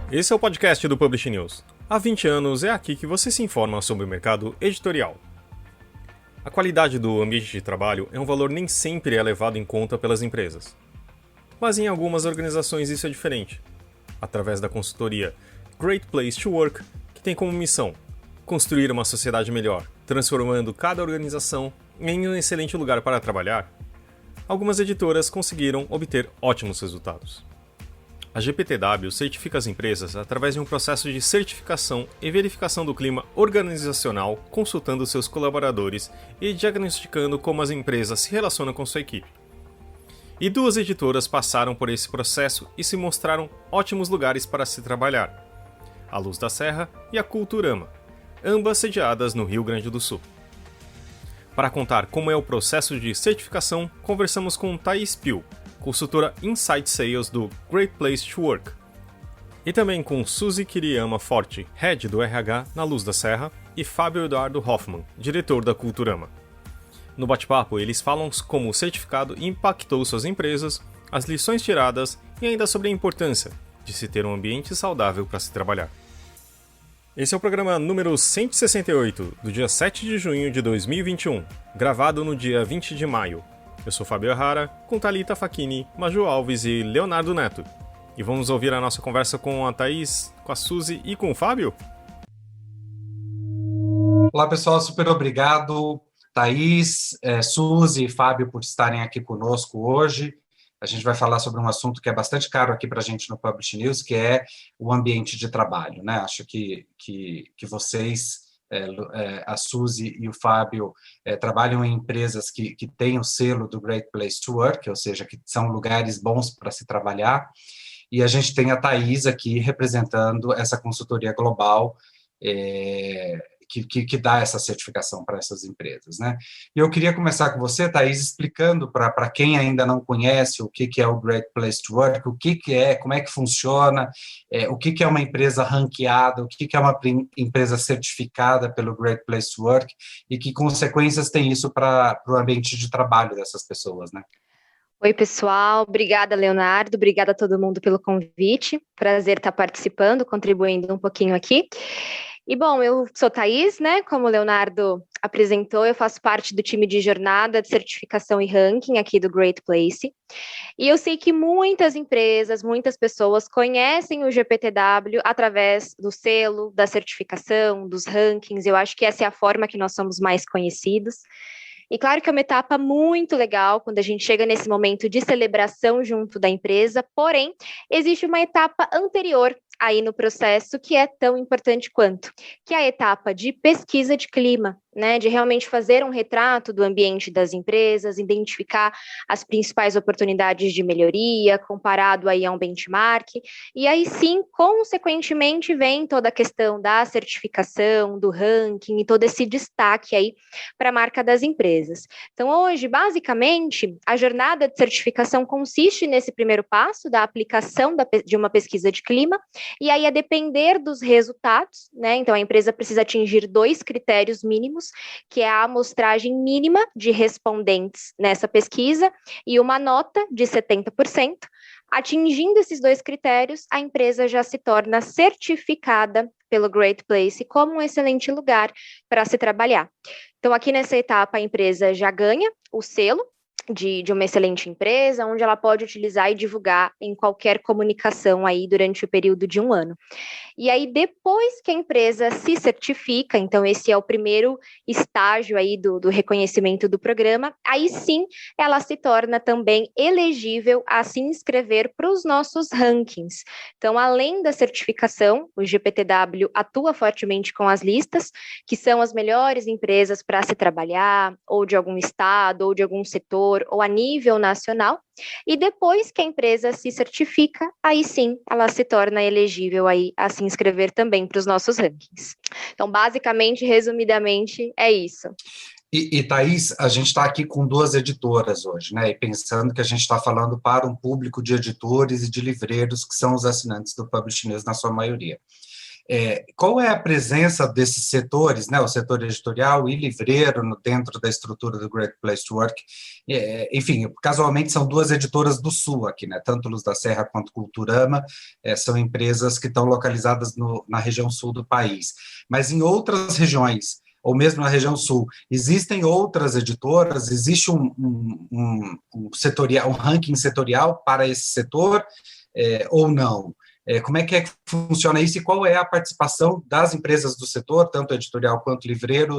Esse é o podcast do Publish News. Há 20 anos é aqui que você se informa sobre o mercado editorial. A qualidade do ambiente de trabalho é um valor nem sempre levado em conta pelas empresas. Mas em algumas organizações isso é diferente. Através da consultoria Great Place to Work, que tem como missão construir uma sociedade melhor, transformando cada organização em um excelente lugar para trabalhar, algumas editoras conseguiram obter ótimos resultados. A GPTW certifica as empresas através de um processo de certificação e verificação do clima organizacional, consultando seus colaboradores e diagnosticando como as empresas se relacionam com sua equipe. E duas editoras passaram por esse processo e se mostraram ótimos lugares para se trabalhar: a Luz da Serra e a Culturama, ambas sediadas no Rio Grande do Sul. Para contar como é o processo de certificação, conversamos com Thaís Pio, consultora Insight Sales do Great Place to Work, e também com Suzy Kiriyama Forte, Head do RH na Luz da Serra, e Fábio Eduardo Hoffman, diretor da Culturama. No bate-papo, eles falam como o certificado impactou suas empresas, as lições tiradas e ainda sobre a importância de se ter um ambiente saudável para se trabalhar. Esse é o programa número 168, do dia 7 de junho de 2021, gravado no dia 20 de maio. Eu sou Fábio Errara, com Thalita Facchini, Maju Alves e Leonardo Neto. E vamos ouvir a nossa conversa com a Thaís, com a Suzy e com o Fábio? Olá, pessoal, super obrigado, Thaís, Suzy e Fábio, por estarem aqui conosco hoje. A gente vai falar sobre um assunto que é bastante caro aqui para a gente no Publish News, que é o ambiente de trabalho, né? Acho que vocês, a Suzy e o Fábio, trabalham em empresas que têm o selo do Great Place to Work, ou seja, que são lugares bons para se trabalhar, e a gente tem a Thaís aqui representando essa consultoria global que dá essa certificação para essas empresas, né? E eu queria começar com você, Thaís, explicando para quem ainda não conhece o que é o Great Place to Work, o que é, como é que funciona, o que é uma empresa ranqueada, o que é uma empresa certificada pelo Great Place to Work e que consequências tem isso para o ambiente de trabalho dessas pessoas, né? Oi, pessoal. Obrigada, Leonardo. Obrigada a todo mundo pelo convite. Prazer estar participando, contribuindo um pouquinho aqui. E, bom, eu sou Thaís, né? Como o Leonardo apresentou, eu faço parte do time de jornada de certificação e ranking aqui do Great Place. E eu sei que muitas empresas, muitas pessoas conhecem o GPTW através do selo, da certificação, dos rankings. Eu acho que essa é a forma que nós somos mais conhecidos. E claro que é uma etapa muito legal quando a gente chega nesse momento de celebração junto da empresa, porém, existe uma etapa anterior aí no processo que é tão importante quanto, que é a etapa de pesquisa de clima, né, de realmente fazer um retrato do ambiente das empresas, identificar as principais oportunidades de melhoria, comparado aí a um benchmark, e aí sim, consequentemente, vem toda a questão da certificação, do ranking e todo esse destaque aí para a marca das empresas. Então, hoje, basicamente, a jornada de certificação consiste nesse primeiro passo da aplicação de uma pesquisa de clima, e aí, a depender dos resultados, né, então a empresa precisa atingir 2 critérios mínimos, que é a amostragem mínima de respondentes nessa pesquisa e uma nota de 70%. Atingindo esses 2 critérios, a empresa já se torna certificada pelo Great Place como um excelente lugar para se trabalhar. Então, aqui nessa etapa, a empresa já ganha o selo de uma excelente empresa, onde ela pode utilizar e divulgar em qualquer comunicação aí durante o período de 1 ano. E aí, depois que a empresa se certifica, então esse é o primeiro estágio aí do reconhecimento do programa, aí sim ela se torna também elegível a se inscrever para os nossos rankings. Então, além da certificação, o GPTW atua fortemente com as listas, que são as melhores empresas para se trabalhar, ou de algum estado, ou de algum setor, ou a nível nacional, e depois que a empresa se certifica, aí sim ela se torna elegível aí a se inscrever também para os nossos rankings. Então, basicamente, resumidamente, é isso. E Thaís, a gente está aqui com 2 editoras hoje, né? E pensando que a gente está falando para um público de editores e de livreiros que são os assinantes do Publish News na sua maioria. Qual é a presença desses setores, né, o setor editorial e livreiro dentro da estrutura do Great Place to Work? Enfim, casualmente são duas editoras do Sul aqui, né, tanto Luz da Serra quanto Culturama, são empresas que estão localizadas na região sul do país. Mas em outras regiões, ou mesmo na região sul, existem outras editoras? Existe um ranking setorial para esse setor, ou não? Como é que funciona isso e qual é a participação das empresas do setor, tanto editorial quanto livreiro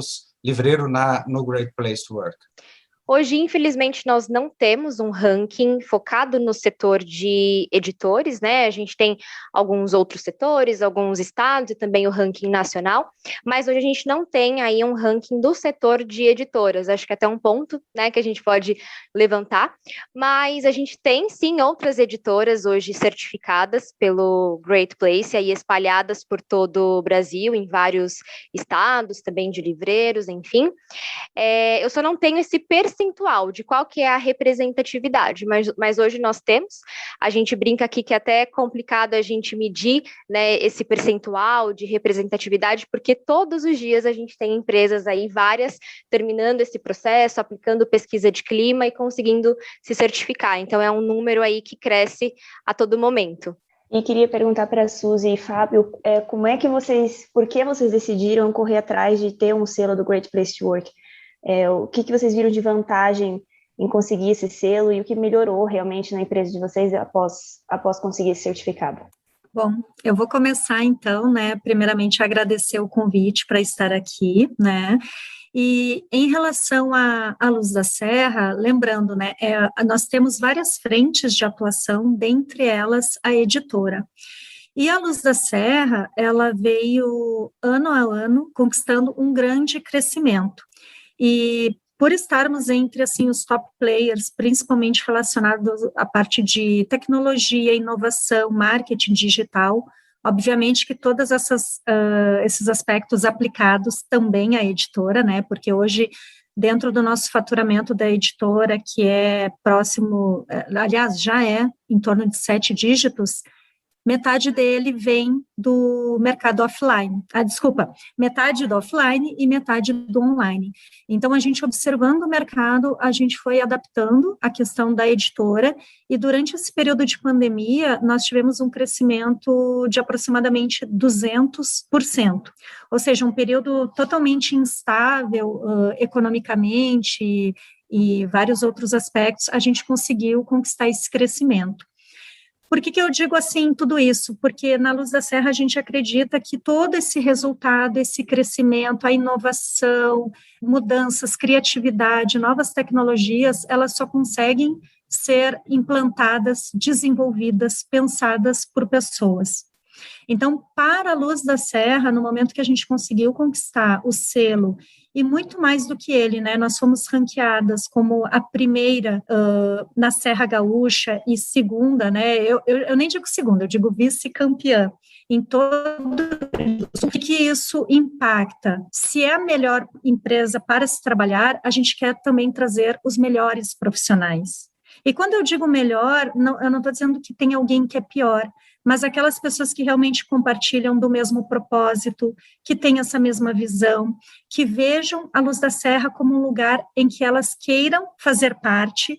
no Great Place to Work? Hoje, infelizmente, nós não temos um ranking focado no setor de editores, né? A gente tem alguns outros setores, alguns estados e também o ranking nacional, mas hoje a gente não tem aí um ranking do setor de editoras. Acho que é até um ponto, né, que a gente pode levantar, mas a gente tem, sim, outras editoras hoje certificadas pelo Great Place, aí espalhadas por todo o Brasil, em vários estados, também de livreiros, enfim. Eu só não tenho esse percentual de qual que é a representatividade, mas hoje nós temos. A gente brinca aqui que é até complicado a gente medir, né, esse percentual de representatividade, porque todos os dias a gente tem empresas aí, várias, terminando esse processo, aplicando pesquisa de clima e conseguindo se certificar. Então, é um número aí que cresce a todo momento. E queria perguntar para a Suzy e Fábio, por que vocês decidiram correr atrás de ter um selo do Great Place to Work? O que vocês viram de vantagem em conseguir esse selo e o que melhorou realmente na empresa de vocês após conseguir esse certificado? Bom, eu vou começar então, né, primeiramente agradecer o convite para estar aqui, né, e em relação à Luz da Serra, lembrando, né, nós temos várias frentes de atuação, dentre elas a editora. E a Luz da Serra, ela veio ano a ano conquistando um grande crescimento. E por estarmos entre, assim, os top players, principalmente relacionados à parte de tecnologia, inovação, marketing digital, obviamente que todos esses aspectos aplicados também à editora, né, porque hoje, dentro do nosso faturamento da editora, que é próximo, aliás, já é em torno de 7 dígitos, metade dele vem do mercado offline. Metade do offline e metade do online. Então, a gente observando o mercado, a gente foi adaptando a questão da editora e durante esse período de pandemia, nós tivemos um crescimento de aproximadamente 200%. Ou seja, um período totalmente instável economicamente e vários outros aspectos, a gente conseguiu conquistar esse crescimento. Por que eu digo assim tudo isso? Porque na Luz da Serra a gente acredita que todo esse resultado, esse crescimento, a inovação, mudanças, criatividade, novas tecnologias, elas só conseguem ser implantadas, desenvolvidas, pensadas por pessoas. Então, para a Luz da Serra, no momento que a gente conseguiu conquistar o selo, e muito mais do que ele, né, nós fomos ranqueadas como a primeira na Serra Gaúcha e segunda, né, eu nem digo segunda, eu digo vice-campeã em todo o que isso impacta. Se é a melhor empresa para se trabalhar, a gente quer também trazer os melhores profissionais. E quando eu digo melhor, eu não estou dizendo que tem alguém que é pior, mas aquelas pessoas que realmente compartilham do mesmo propósito, que têm essa mesma visão, que vejam a Luz da Serra como um lugar em que elas queiram fazer parte,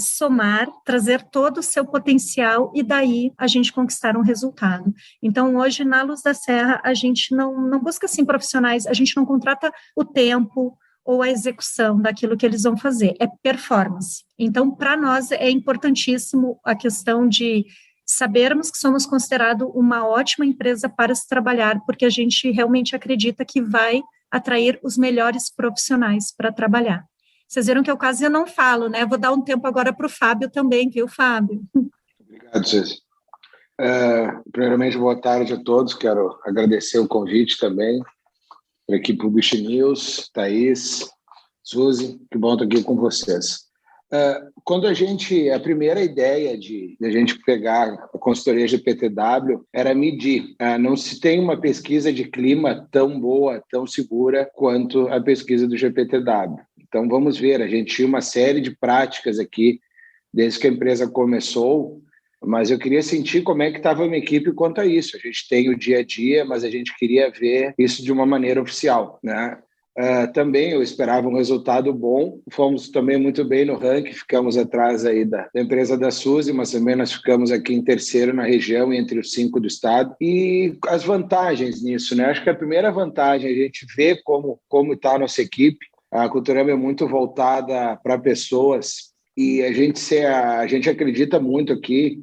somar, trazer todo o seu potencial e daí a gente conquistar um resultado. Então, hoje, na Luz da Serra, a gente não busca, assim, profissionais, a gente não contrata o tempo, ou a execução daquilo que eles vão fazer, é performance. Então, para nós, é importantíssimo a questão de sabermos que somos considerados uma ótima empresa para se trabalhar, porque a gente realmente acredita que vai atrair os melhores profissionais para trabalhar. Vocês viram que eu quase não falo, né? Vou dar um tempo agora para o Fábio também, viu, Fábio? Obrigado, Suzy. Primeiramente, boa tarde a todos, quero agradecer o convite também, para a equipe Publish News, Thaís, Suzy, que bom estar aqui com vocês. Quando a primeira ideia de a gente pegar a consultoria GPTW era medir. Não se tem uma pesquisa de clima tão boa, tão segura quanto a pesquisa do GPTW. Então, vamos ver, a gente tinha uma série de práticas aqui, desde que a empresa começou, mas eu queria sentir como é que estava a minha equipe quanto a isso. A gente tem o dia a dia, mas a gente queria ver isso de uma maneira oficial, né? Também eu esperava um resultado bom, fomos também muito bem no ranking, ficamos atrás aí da empresa da Suzy, mas também nós ficamos aqui em terceiro na região, entre os 5 do estado. E as vantagens nisso, né? Acho que a primeira vantagem é a gente ver como está a nossa equipe. A Culturama é muito voltada para pessoas e a gente acredita muito aqui.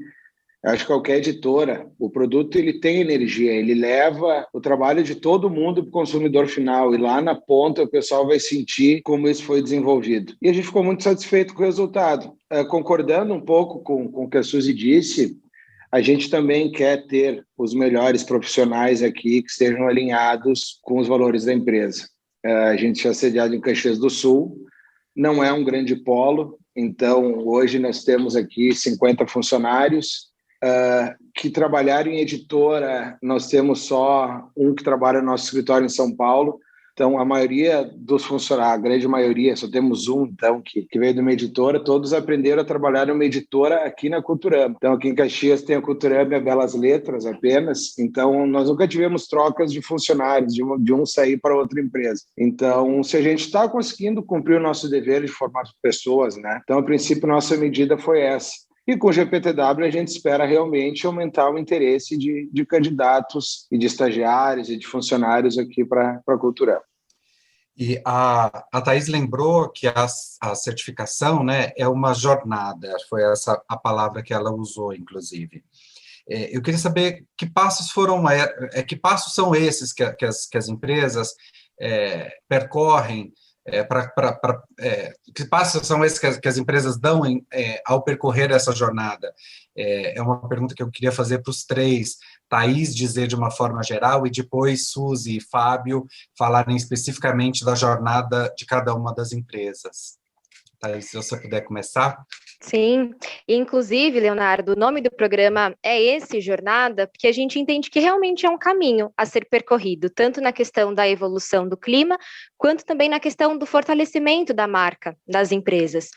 Acho que qualquer editora, o produto ele tem energia, ele leva o trabalho de todo mundo para o consumidor final e lá na ponta o pessoal vai sentir como isso foi desenvolvido. E a gente ficou muito satisfeito com o resultado. Concordando um pouco com o que a Suzy disse, a gente também quer ter os melhores profissionais aqui que estejam alinhados com os valores da empresa. A gente é sediado em Caxias do Sul, não é um grande polo, então hoje nós temos aqui 50 funcionários, que trabalharam em editora, nós temos só um que trabalha no nosso escritório em São Paulo, então a maioria dos funcionários, a grande maioria, só temos um então que veio de uma editora, todos aprenderam a trabalhar numa editora aqui na Culturama. Então aqui em Caxias tem a Culturama e a Belas Letras apenas, então nós nunca tivemos trocas de funcionários, de um sair para outra empresa. Então se a gente está conseguindo cumprir o nosso dever de formar pessoas, né? Então a princípio nossa medida foi essa. E com o GPTW a gente espera realmente aumentar o interesse de candidatos e de estagiários e de funcionários aqui para a Culturama. E a Thaís lembrou que a certificação, né, é uma jornada, foi essa a palavra que ela usou, inclusive. Eu queria saber que passos são esses que as empresas percorrem, que passos são esses que as empresas dão ao percorrer essa jornada? É uma pergunta que eu queria fazer para os três. Thaís dizer de uma forma geral e depois Suzy e Fábio falarem especificamente da jornada de cada uma das empresas. Thaís, se você puder começar. Sim, inclusive, Leonardo, o nome do programa é esse, Jornada, porque a gente entende que realmente é um caminho a ser percorrido, tanto na questão da evolução do clima, quanto também na questão do fortalecimento da marca das empresas.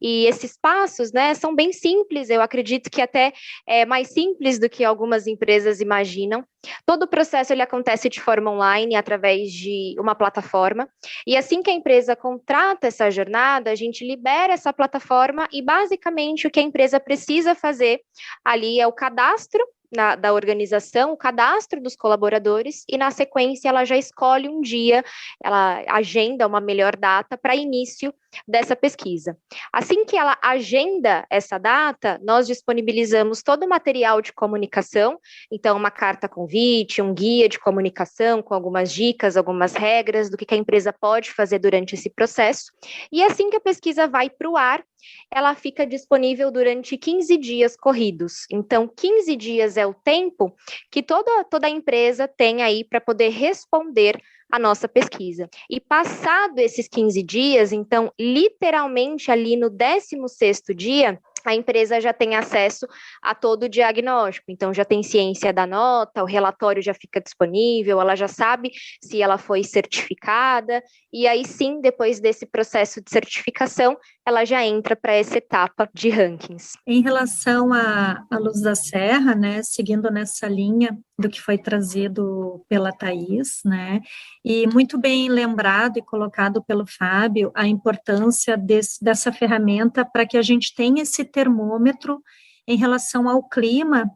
E esses passos, né, são bem simples, eu acredito que até é mais simples do que algumas empresas imaginam. Todo o processo ele acontece de forma online, através de uma plataforma, e assim que a empresa contrata essa jornada, a gente libera essa plataforma e basicamente o que a empresa precisa fazer ali é o cadastro da organização, o cadastro dos colaboradores, e na sequência ela já escolhe um dia, ela agenda uma melhor data para início dessa pesquisa. Assim que ela agenda essa data, nós disponibilizamos todo o material de comunicação, então uma carta convite, um guia de comunicação com algumas dicas, algumas regras do que a empresa pode fazer durante esse processo, e assim que a pesquisa vai para o ar, ela fica disponível durante 15 dias corridos. Então, 15 dias é o tempo que toda a empresa tem aí para poder responder a nossa pesquisa. E passado esses 15 dias, então, literalmente ali no 16º dia, a empresa já tem acesso a todo o diagnóstico, então já tem ciência da nota, o relatório já fica disponível, ela já sabe se ela foi certificada, e aí sim, depois desse processo de certificação, ela já entra para essa etapa de rankings. Em relação à Luz da Serra, né, seguindo nessa linha do que foi trazido pela Thaís, né, e muito bem lembrado e colocado pelo Fábio, a importância dessa ferramenta para que a gente tenha esse termômetro em relação ao clima.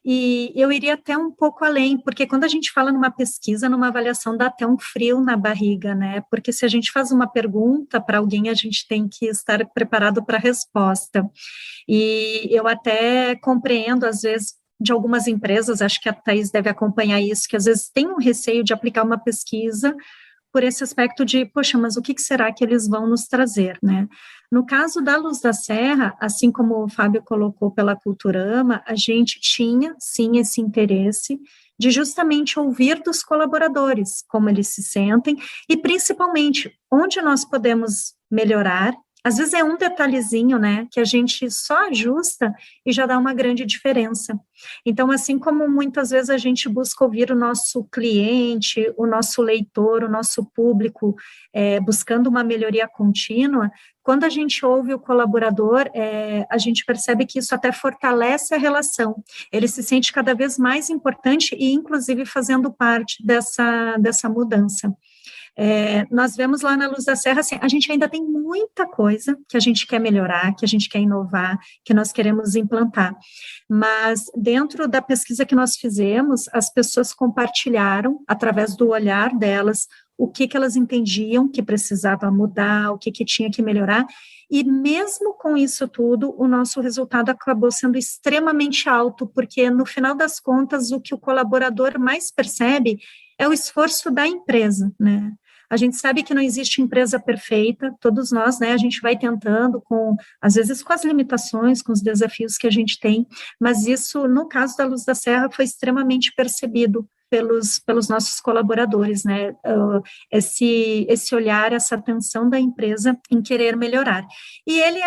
E eu iria até um pouco além, porque quando a gente fala numa pesquisa, numa avaliação, dá até um frio na barriga, né? Porque se a gente faz uma pergunta para alguém, a gente tem que estar preparado para a resposta. E eu até compreendo, às vezes, de algumas empresas, acho que a Thaís deve acompanhar isso, que às vezes tem um receio de aplicar uma pesquisa por esse aspecto de, poxa, mas o que será que eles vão nos trazer, né? No caso da Luz da Serra, assim como o Fábio colocou pela Culturama, a gente tinha, sim, esse interesse de justamente ouvir dos colaboradores, como eles se sentem, e principalmente, onde nós podemos melhorar Às vezes é um detalhezinho, né, que a gente só ajusta e já dá uma grande diferença. Então, assim como muitas vezes a gente busca ouvir o nosso cliente, o nosso leitor, o nosso público, buscando uma melhoria contínua, quando a gente ouve o colaborador, a gente percebe que isso até fortalece a relação. Ele se sente cada vez mais importante e, inclusive, fazendo parte dessa mudança. Nós vemos lá na Luz da Serra, assim, a gente ainda tem muita coisa que a gente quer melhorar, que a gente quer inovar, que nós queremos implantar. Mas dentro da pesquisa que nós fizemos, as pessoas compartilharam, através do olhar delas, o que elas entendiam que precisava mudar, o que tinha que melhorar, e mesmo com isso tudo, o nosso resultado acabou sendo extremamente alto, porque no final das contas, o que o colaborador mais percebe é o esforço da empresa, né? A gente sabe que não existe empresa perfeita, todos nós, né, a gente vai tentando às vezes com as limitações, com os desafios que a gente tem, mas isso, no caso da Luz da Serra, foi extremamente percebido pelos nossos colaboradores, né, esse olhar, essa atenção da empresa em querer melhorar. E ele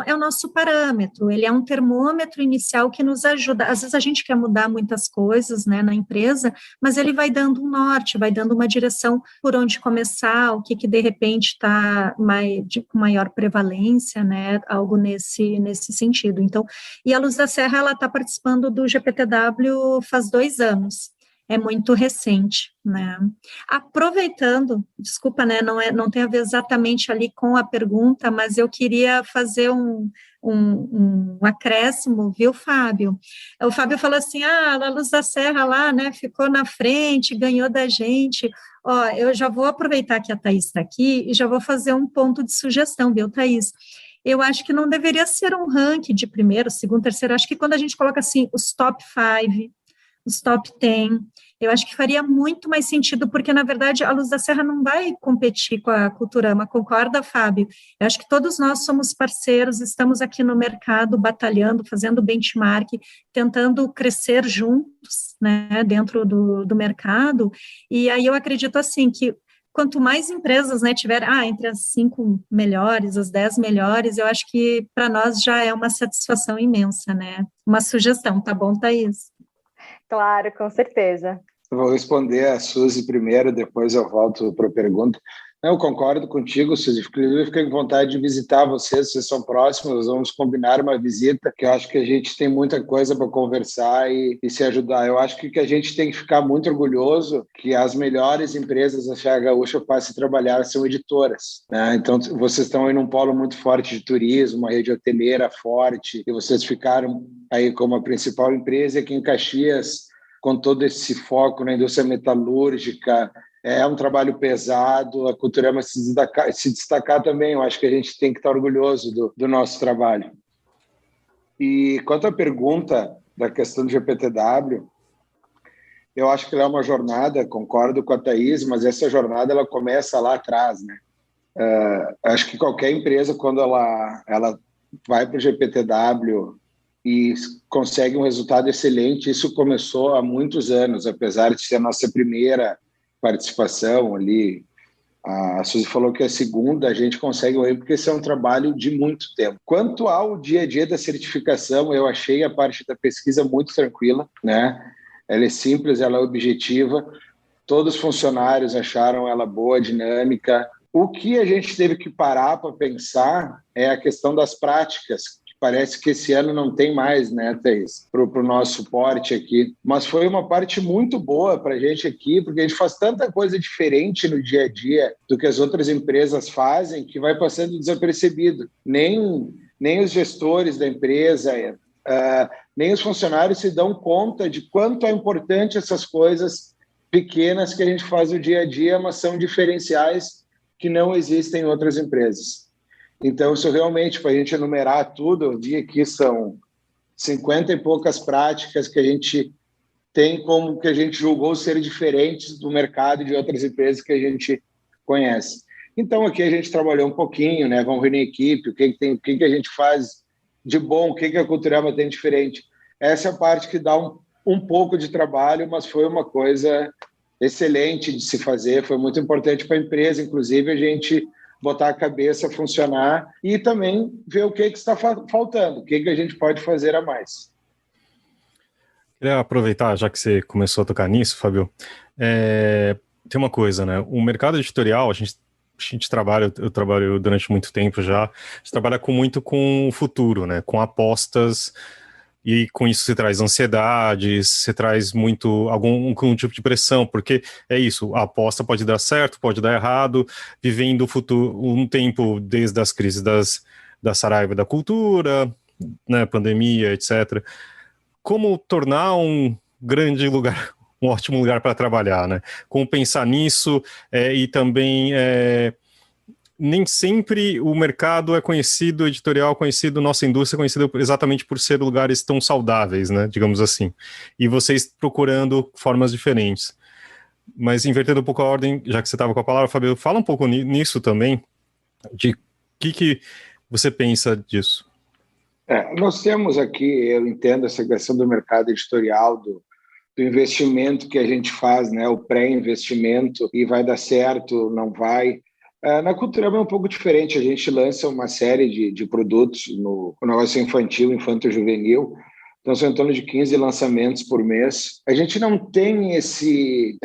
é o nosso parâmetro, ele é um termômetro inicial que nos ajuda. Às vezes a gente quer mudar muitas coisas, né, na empresa, mas ele vai dando um norte, vai dando uma direção por onde começar, o que de repente está com maior prevalência, né, algo nesse sentido. Então, e a Luz da Serra, ela está participando do GPTW faz 2 anos. É muito recente, né? Aproveitando, desculpa, né, não tem a ver exatamente ali com a pergunta, mas eu queria fazer um acréscimo, viu, Fábio? O Fábio falou assim, a Luz da Serra lá, né, ficou na frente, ganhou da gente. Ó, eu já vou aproveitar que a Thaís está aqui e já vou fazer um ponto de sugestão, viu, Thaís? Eu acho que não deveria ser um ranking de primeiro, segundo, terceiro, acho que quando a gente coloca assim, os top 5, os top 10, eu acho que faria muito mais sentido, porque, na verdade, a Luz da Serra não vai competir com a Culturama, concorda, Fábio? Eu acho que todos nós somos parceiros, estamos aqui no mercado, batalhando, fazendo benchmark, tentando crescer juntos, né, dentro do mercado, e aí eu acredito, assim, que quanto mais empresas, né, tiver, entre as 5 melhores, as 10 melhores, eu acho que para nós já é uma satisfação imensa, né? Uma sugestão, tá bom, Thaís? Claro, com certeza. Eu vou responder a Suzy primeiro, depois eu volto para a pergunta. Eu concordo contigo, Suzy. Inclusive, eu fiquei com vontade de visitar vocês são próximos, vamos combinar uma visita, que eu acho que a gente tem muita coisa para conversar e se ajudar. Eu acho que a gente tem que ficar muito orgulhoso que as melhores empresas da Serra Gaúcha passem a trabalhar são editoras, né? Então, vocês estão aí num polo muito forte de turismo, uma rede hoteleira forte, e vocês ficaram aí como a principal empresa aqui em Caxias, com todo esse foco na indústria metalúrgica. É um trabalho pesado, a Culturama se destacar também. Eu acho que a gente tem que estar orgulhoso do nosso trabalho. E quanto à pergunta da questão do GPTW, eu acho que ela é uma jornada, concordo com a Thaís, mas essa jornada ela começa lá atrás, né? Acho que qualquer empresa, quando ela vai para o GPTW e consegue um resultado excelente, isso começou há muitos anos, apesar de ser a nossa primeira participação ali. A Suzy falou que a segunda a gente consegue aí porque esse é um trabalho de muito tempo. Quanto ao dia a dia da certificação, eu achei a parte da pesquisa muito tranquila, né? Ela é simples, ela é objetiva, todos os funcionários acharam ela boa, dinâmica. O que a gente teve que parar para pensar é a questão das práticas. Parece que esse ano não tem mais, né, Thaís, para o nosso suporte aqui. Mas foi uma parte muito boa para a gente aqui, porque a gente faz tanta coisa diferente no dia a dia do que as outras empresas fazem, que vai passando desapercebido. Nem os gestores da empresa, nem os funcionários se dão conta de quanto é importante essas coisas pequenas que a gente faz no dia a dia, mas são diferenciais que não existem em outras empresas. Então, isso realmente, para a gente enumerar tudo, eu vi aqui são 50 e poucas práticas que a gente tem como que a gente julgou ser diferentes do mercado e de outras empresas que a gente conhece. Então, aqui a gente trabalhou um pouquinho, né? Vamos reunir equipe, o que a gente faz de bom, o que a Culturama tem diferente. Essa é a parte que dá um pouco de trabalho, mas foi uma coisa excelente de se fazer, foi muito importante para a empresa, inclusive a gente botar a cabeça a funcionar e também ver o que está faltando, o que a gente pode fazer a mais. Queria aproveitar, já que você começou a tocar nisso, Fábio, tem uma coisa, né? O mercado editorial, a gente trabalha, eu trabalho durante muito tempo já, a gente trabalha muito com o futuro, né? Com apostas, e com isso se traz ansiedade, se traz algum tipo de pressão, porque é isso, a aposta pode dar certo, pode dar errado, vivendo o futuro um tempo desde as crises da Saraiva da cultura, né? Pandemia, etc. Como tornar um grande lugar, um ótimo lugar para trabalhar, né? Como pensar nisso e também nem sempre o mercado é conhecido, o editorial é conhecido, nossa indústria é conhecida exatamente por ser lugares tão saudáveis, né? Digamos assim. E vocês procurando formas diferentes. Mas invertendo um pouco a ordem, já que você estava com a palavra, Fabio, fala um pouco nisso também, de o que você pensa disso. Nós temos aqui, eu entendo essa questão do mercado editorial, do investimento que a gente faz, né, o pré-investimento, e vai dar certo, não vai. Na Culturama é um pouco diferente, a gente lança uma série de produtos no negócio infantil, infanto-juvenil, então são em torno de 15 lançamentos por mês. A gente não tem esse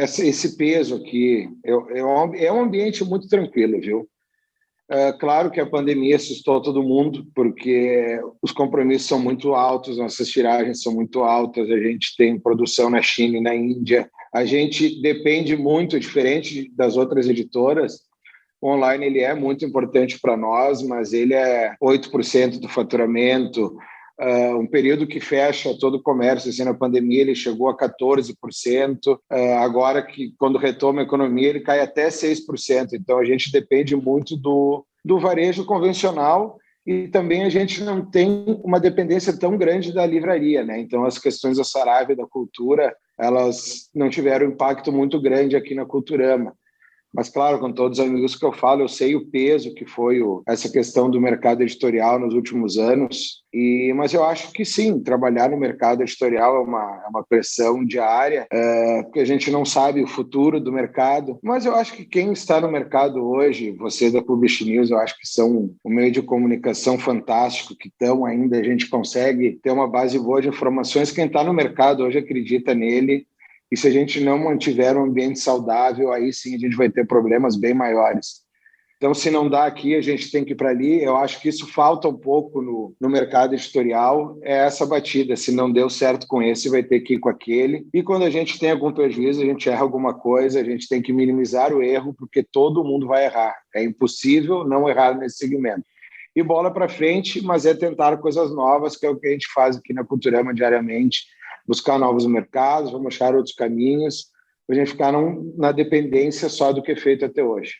peso aqui, é um ambiente muito tranquilo, viu? Claro que a pandemia assustou todo mundo, porque os compromissos são muito altos, nossas tiragens são muito altas, a gente tem produção na China e na Índia, a gente depende muito, diferente das outras editoras, o online ele é muito importante para nós, mas ele é 8% do faturamento, um período que fecha todo o comércio, assim, na pandemia ele chegou a 14%, agora que quando retoma a economia ele cai até 6%, então a gente depende muito do varejo convencional e também a gente não tem uma dependência tão grande da livraria, né? Então as questões da Saraiva e da cultura, elas não tiveram impacto muito grande aqui na Culturama. Mas, claro, com todos os amigos que eu falo, eu sei o peso que foi essa questão do mercado editorial nos últimos anos, mas eu acho que sim, trabalhar no mercado editorial é uma pressão diária, porque a gente não sabe o futuro do mercado, mas eu acho que quem está no mercado hoje, vocês da Publish News, eu acho que são um meio de comunicação fantástico, que estão ainda, a gente consegue ter uma base boa de informações, quem está no mercado hoje acredita nele. E se a gente não mantiver um ambiente saudável, aí sim a gente vai ter problemas bem maiores. Então, se não dá aqui, a gente tem que ir para ali. Eu acho que isso falta um pouco no mercado editorial, é essa batida. Se não deu certo com esse, vai ter que ir com aquele. E quando a gente tem algum prejuízo, a gente erra alguma coisa, a gente tem que minimizar o erro, porque todo mundo vai errar. É impossível não errar nesse segmento. E bola para frente, mas é tentar coisas novas, que é o que a gente faz aqui na Culturama diariamente, buscar novos mercados, vamos achar outros caminhos, para a gente ficar na dependência só do que é feito até hoje.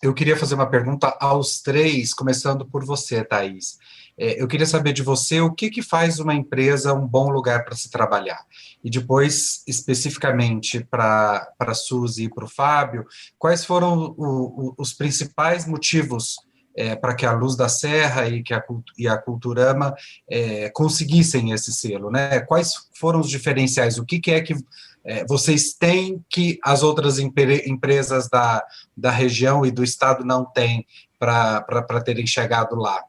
Eu queria fazer uma pergunta aos três, começando por você, Thaís. Eu queria saber de você o que faz uma empresa um bom lugar para se trabalhar. E depois, especificamente para a Suzy e para o Fábio, quais foram os principais motivos para que a Luz da Serra e a Culturama conseguissem esse selo, né? Quais foram os diferenciais? O que é que vocês têm que as outras empresas da região e do estado não têm para terem chegado lá?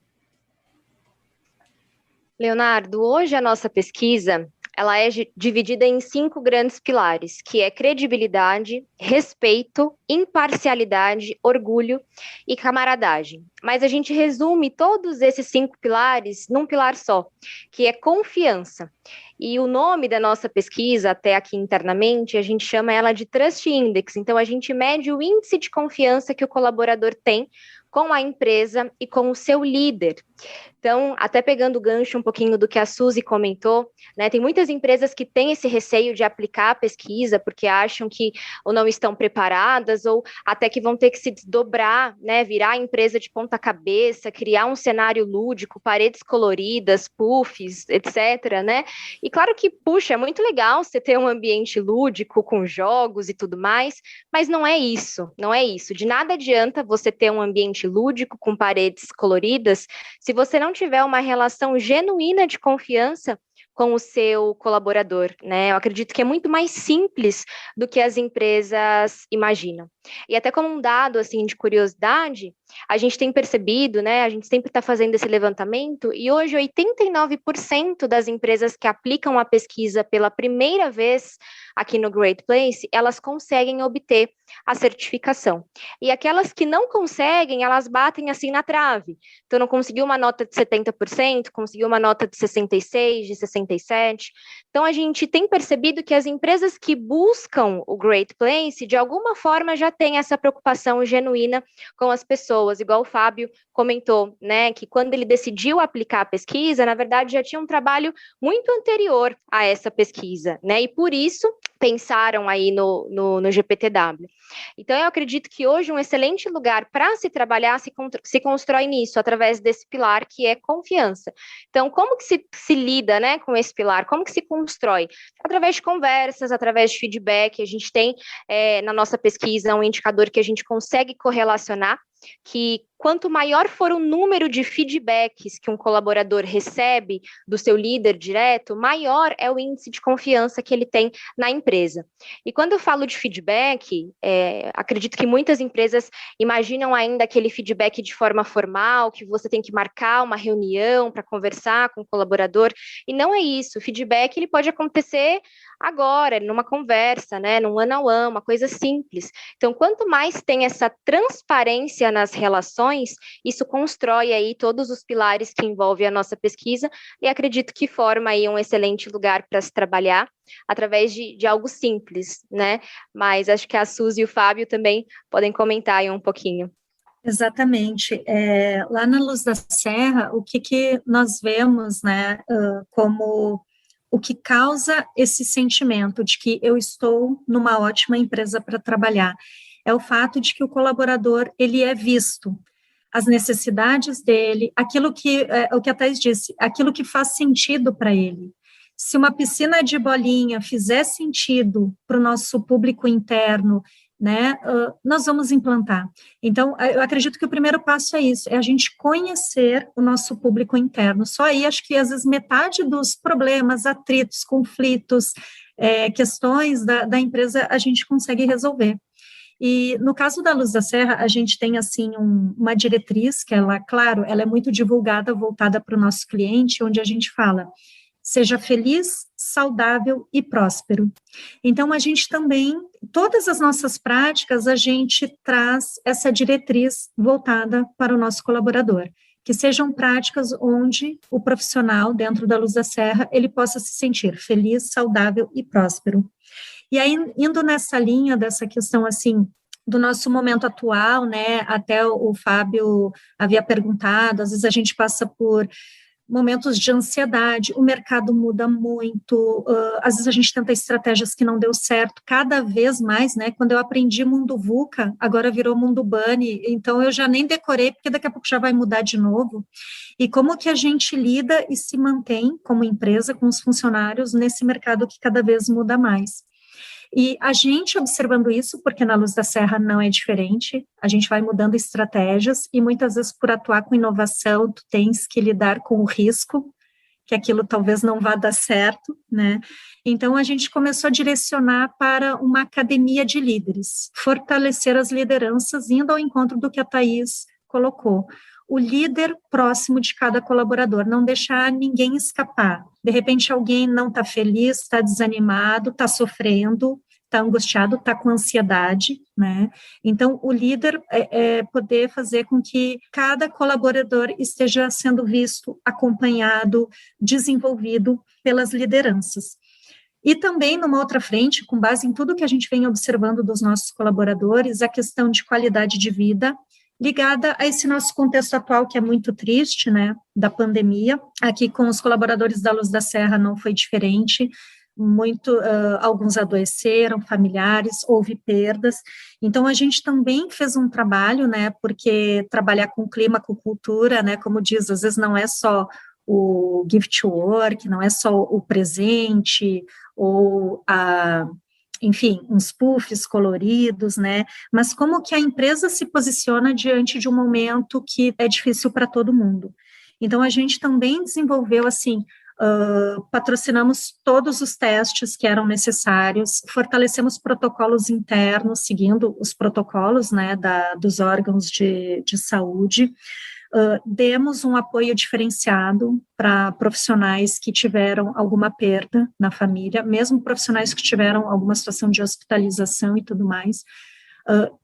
Leonardo, hoje a nossa pesquisa ela é dividida em 5 grandes pilares, que é credibilidade, respeito, imparcialidade, orgulho e camaradagem. Mas a gente resume todos esses 5 pilares num pilar só, que é confiança. E o nome da nossa pesquisa, até aqui internamente, a gente chama ela de Trust Index. Então, a gente mede o índice de confiança que o colaborador tem com a empresa e com o seu líder. Então, até pegando o gancho um pouquinho do que a Suzy comentou, né, tem muitas empresas que têm esse receio de aplicar a pesquisa porque acham que ou não estão preparadas ou até que vão ter que se desdobrar, né, virar a empresa de ponta cabeça, criar um cenário lúdico, paredes coloridas, puffs, etc, né? E claro que, puxa, é muito legal você ter um ambiente lúdico com jogos e tudo mais, mas não é isso, não é isso. De nada adianta você ter um ambiente lúdico com paredes coloridas se você não tiver uma relação genuína de confiança com o seu colaborador, né? Eu acredito que é muito mais simples do que as empresas imaginam. E até como um dado, assim, de curiosidade, a gente tem percebido, né, a gente sempre está fazendo esse levantamento, e hoje 89% das empresas que aplicam a pesquisa pela primeira vez aqui no Great Place, elas conseguem obter a certificação. E aquelas que não conseguem, elas batem assim na trave. Então, não conseguiu uma nota de 70%, conseguiu uma nota de 66%, de 67%. Então, a gente tem percebido que as empresas que buscam o Great Place, de alguma forma, já têm essa preocupação genuína com as pessoas, igual o Fábio comentou, né, que quando ele decidiu aplicar a pesquisa, na verdade, já tinha um trabalho muito anterior a essa pesquisa, né, e por isso pensaram aí no GPTW. Então, eu acredito que hoje um excelente lugar para se trabalhar se constrói nisso, através desse pilar que é confiança. Então, como que se lida, né, com esse pilar? Como que se constrói? Através de conversas, através de feedback. A gente tem na nossa pesquisa um indicador que a gente consegue correlacionar, que quanto maior for o número de feedbacks que um colaborador recebe do seu líder direto, maior é o índice de confiança que ele tem na empresa. E quando eu falo de feedback, acredito que muitas empresas imaginam ainda aquele feedback de forma formal, que você tem que marcar uma reunião para conversar com o colaborador, e não é isso. O feedback ele pode acontecer agora, numa conversa, né, num one-on-one, uma coisa simples. Então, quanto mais tem essa transparência nas relações, isso constrói aí todos os pilares que envolvem a nossa pesquisa e acredito que forma aí um excelente lugar para se trabalhar através de algo simples, né? Mas acho que a Suzy e o Fábio também podem comentar aí um pouquinho. Exatamente. Lá na Luz da Serra, o que nós vemos, né, como o que causa esse sentimento de que eu estou numa ótima empresa para trabalhar é o fato de que o colaborador ele é visto, as necessidades dele, aquilo que, o que a Thais disse, aquilo que faz sentido para ele. Se uma piscina de bolinha fizer sentido para o nosso público interno, né, nós vamos implantar. Então, eu acredito que o primeiro passo é isso, é a gente conhecer o nosso público interno. Só aí, acho que às vezes metade dos problemas, atritos, conflitos, questões da empresa, a gente consegue resolver. E no caso da Luz da Serra, a gente tem, assim, uma diretriz, que ela, claro, ela é muito divulgada, voltada para o nosso cliente, onde a gente fala, seja feliz, saudável e próspero. Então, a gente também, todas as nossas práticas, a gente traz essa diretriz voltada para o nosso colaborador, que sejam práticas onde o profissional, dentro da Luz da Serra, ele possa se sentir feliz, saudável e próspero. E aí, indo nessa linha dessa questão, assim, do nosso momento atual, né, até o Fábio havia perguntado, às vezes a gente passa por momentos de ansiedade, o mercado muda muito, às vezes a gente tenta estratégias que não deu certo, cada vez mais, né, quando eu aprendi mundo VUCA, agora virou mundo Bunny, então eu já nem decorei, porque daqui a pouco já vai mudar de novo, e como que a gente lida e se mantém como empresa, com os funcionários, nesse mercado que cada vez muda mais. E a gente observando isso, porque na Luz da Serra não é diferente, a gente vai mudando estratégias e muitas vezes por atuar com inovação, tu tens que lidar com o risco, que aquilo talvez não vá dar certo, né? Então a gente começou a direcionar para uma academia de líderes, fortalecer as lideranças, indo ao encontro do que a Thais colocou. O líder próximo de cada colaborador, não deixar ninguém escapar. De repente, alguém não está feliz, está desanimado, está sofrendo, está angustiado, está com ansiedade, né? Então, o líder é poder fazer com que cada colaborador esteja sendo visto, acompanhado, desenvolvido pelas lideranças. E também, numa outra frente, com base em tudo que a gente vem observando dos nossos colaboradores, a questão de qualidade de vida, ligada a esse nosso contexto atual, que é muito triste, né, da pandemia. Aqui com os colaboradores da Luz da Serra não foi diferente, alguns adoeceram, familiares, houve perdas. Então, a gente também fez um trabalho, né, porque trabalhar com clima, com cultura, né, como diz, às vezes não é só o gift work, não é só o presente, ou enfim, uns puffs coloridos, né, mas como que a empresa se posiciona diante de um momento que é difícil para todo mundo. Então, a gente também desenvolveu, assim, patrocinamos todos os testes que eram necessários, fortalecemos protocolos internos, seguindo os protocolos, né, dos órgãos de saúde, demos um apoio diferenciado para profissionais que tiveram alguma perda na família, mesmo profissionais que tiveram alguma situação de hospitalização e tudo mais.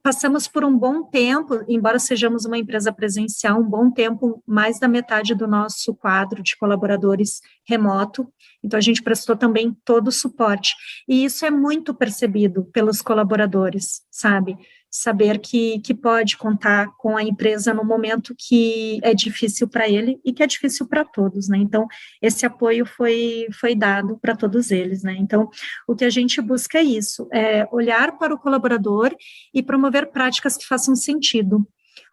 Passamos por um bom tempo, embora sejamos uma empresa presencial, um bom tempo, mais da metade do nosso quadro de colaboradores remoto, então a gente prestou também todo o suporte, e isso é muito percebido pelos colaboradores, sabe? Saber que pode contar com a empresa no momento que é difícil para ele e que é difícil para todos, né? Então, esse apoio foi dado para todos eles, né? Então, o que a gente busca é isso, é olhar para o colaborador e promover práticas que façam sentido.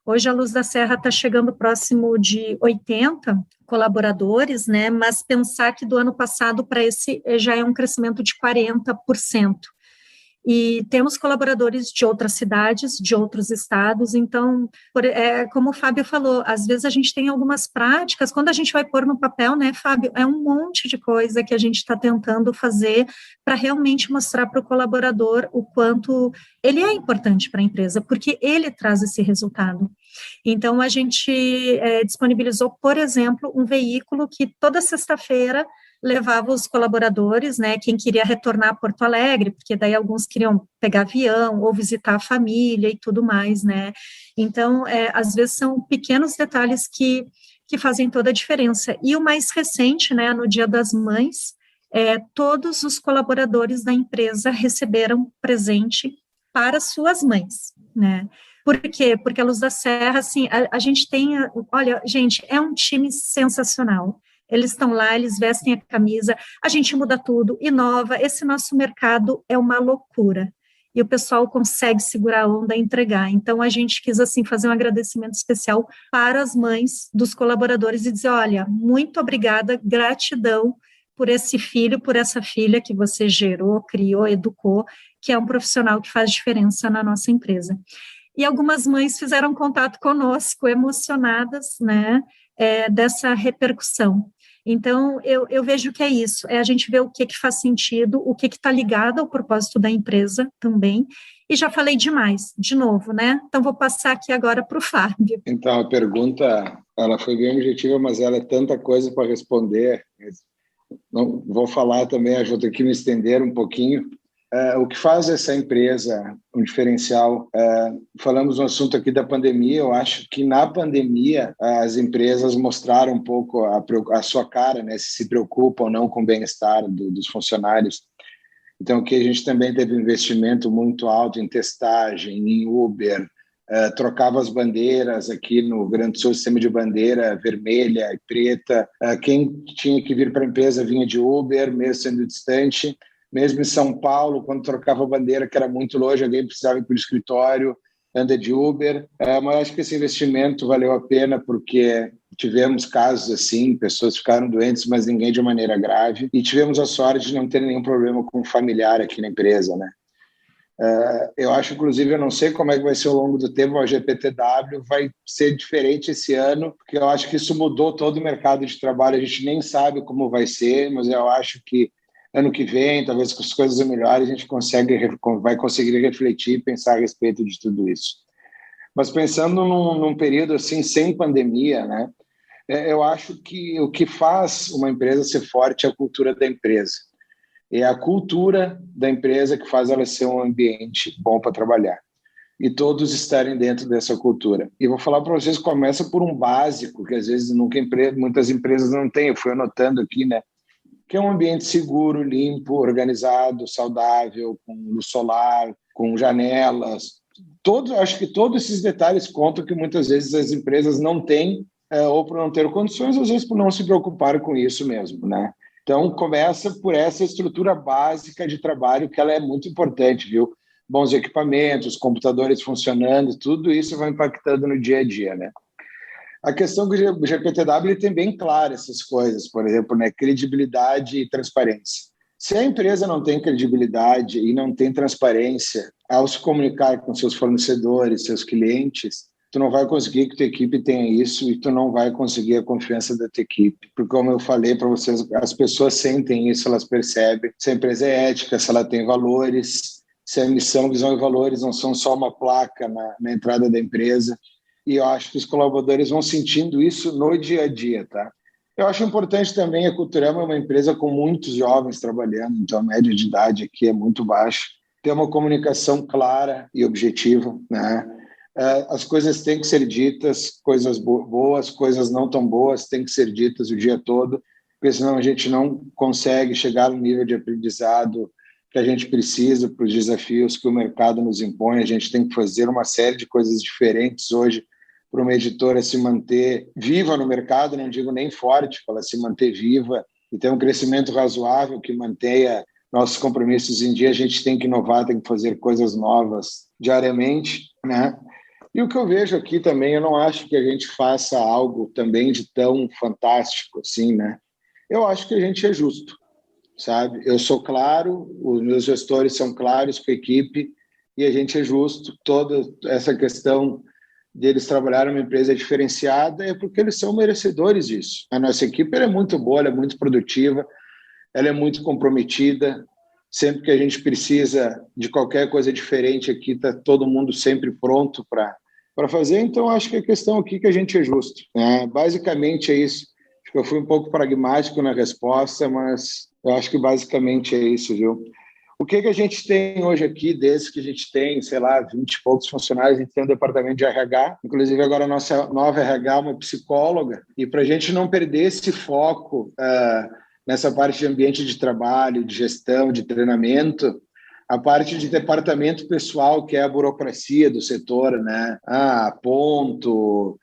Hoje, a Luz da Serra está chegando próximo de 80 colaboradores, né? Mas pensar que do ano passado para esse já é um crescimento de 40%. E temos colaboradores de outras cidades, de outros estados, então, como o Fábio falou, às vezes a gente tem algumas práticas, quando a gente vai pôr no papel, né, Fábio, é um monte de coisa que a gente está tentando fazer para realmente mostrar para o colaborador o quanto ele é importante para a empresa, porque ele traz esse resultado. Então, a gente disponibilizou, por exemplo, um veículo que toda sexta-feira levava os colaboradores, né, quem queria retornar a Porto Alegre, porque daí alguns queriam pegar avião ou visitar a família e tudo mais, né, então, às vezes são pequenos detalhes que fazem toda a diferença, e o mais recente, né, no Dia das Mães, todos os colaboradores da empresa receberam presente para suas mães, né. Por quê? Porque a Luz da Serra, assim, a gente tem, olha, gente, é um time sensacional. Eles estão lá, eles vestem a camisa, a gente muda tudo, inova, esse nosso mercado é uma loucura, e o pessoal consegue segurar a onda e entregar, então a gente quis, assim, fazer um agradecimento especial para as mães dos colaboradores e dizer, olha, muito obrigada, gratidão por esse filho, por essa filha que você gerou, criou, educou, que é um profissional que faz diferença na nossa empresa. E algumas mães fizeram contato conosco, emocionadas, né, dessa repercussão. Então, eu vejo que é isso, a gente vê o que faz sentido, o que está ligado ao propósito da empresa também, e já falei demais, de novo, né? Então, vou passar aqui agora para o Fábio. Então, a pergunta, ela foi bem objetiva, mas ela é tanta coisa para responder. Não, vou falar também, ajuda aqui a me estender um pouquinho. O que faz essa empresa um diferencial? Falamos no assunto aqui da pandemia, eu acho que na pandemia as empresas mostraram um pouco a sua cara, né, se preocupam ou não com o bem-estar dos funcionários. Então, aqui a gente também teve um investimento muito alto em testagem, em Uber, trocava as bandeiras aqui no Rio Grande do Sul, sistema de bandeira vermelha e preta. Quem tinha que vir para a empresa vinha de Uber, mesmo sendo distante. Mesmo em São Paulo, quando trocava a bandeira, que era muito longe, alguém precisava ir para o escritório, anda de Uber. Mas acho que esse investimento valeu a pena, porque tivemos casos assim, pessoas ficaram doentes, mas ninguém de maneira grave. E tivemos a sorte de não ter nenhum problema com um familiar aqui na empresa, né? Eu acho, inclusive, eu não sei como é que vai ser ao longo do tempo, a GPTW vai ser diferente esse ano, porque eu acho que isso mudou todo o mercado de trabalho, a gente nem sabe como vai ser, mas eu acho que ano que vem, talvez com as coisas melhores, a gente vai conseguir refletir e pensar a respeito de tudo isso. Mas pensando num período assim, sem pandemia, né, eu acho que o que faz uma empresa ser forte é a cultura da empresa. É a cultura da empresa que faz ela ser um ambiente bom para trabalhar. E todos estarem dentro dessa cultura. E vou falar para vocês, começa por um básico, que às vezes muitas empresas não têm, eu fui anotando aqui, né? Que é um ambiente seguro, limpo, organizado, saudável, com luz solar, com janelas. Acho que todos esses detalhes contam que muitas vezes as empresas não têm, ou por não ter condições, às vezes por não se preocupar com isso mesmo, né? Então, começa por essa estrutura básica de trabalho, que ela é muito importante, viu? Bons equipamentos, computadores funcionando, tudo isso vai impactando no dia a dia, né? A questão que o GPTW tem bem claro essas coisas, por exemplo, né, credibilidade e transparência. Se a empresa não tem credibilidade e não tem transparência ao se comunicar com seus fornecedores, seus clientes, tu não vai conseguir que tua equipe tenha isso e tu não vai conseguir a confiança da tua equipe. Porque, como eu falei para vocês, as pessoas sentem isso, elas percebem se a empresa é ética, se ela tem valores, se a missão, visão e valores não são só uma placa na entrada da empresa. E eu acho que os colaboradores vão sentindo isso no dia a dia, tá? Eu acho importante também, a Culturama é uma empresa com muitos jovens trabalhando, então a média de idade aqui é muito baixa. Ter uma comunicação clara e objetiva, né? As coisas têm que ser ditas, coisas boas, coisas não tão boas têm que ser ditas o dia todo, porque senão a gente não consegue chegar no nível de aprendizado que a gente precisa para os desafios que o mercado nos impõe. A gente tem que fazer uma série de coisas diferentes hoje para uma editora se manter viva no mercado, não digo nem forte, para ela se manter viva e ter um crescimento razoável que mantenha nossos compromissos em dia. A gente tem que inovar, tem que fazer coisas novas diariamente, né? E o que eu vejo aqui também, eu não acho que a gente faça algo também de tão fantástico assim, né? Eu acho que a gente é justo, sabe? Eu sou claro, os meus gestores são claros com a equipe e a gente é justo. Toda essa questão deles trabalharem numa empresa diferenciada é porque eles são merecedores disso. A nossa equipe é muito boa, ela é muito produtiva, ela é muito comprometida. Sempre que a gente precisa de qualquer coisa diferente aqui, está todo mundo sempre pronto para fazer. Então, acho que a questão aqui é que a gente é justo, né? Basicamente é isso. Acho que eu fui um pouco pragmático na resposta, mas eu acho que basicamente é isso, viu? O que a gente tem hoje aqui, desde que a gente tem, sei lá, 20 e poucos funcionários, a gente tem um departamento de RH, inclusive agora a nossa nova RH é uma psicóloga, e para a gente não perder esse foco nessa parte de ambiente de trabalho, de gestão, de treinamento, a parte de departamento pessoal, que é a burocracia do setor, né? Ponto,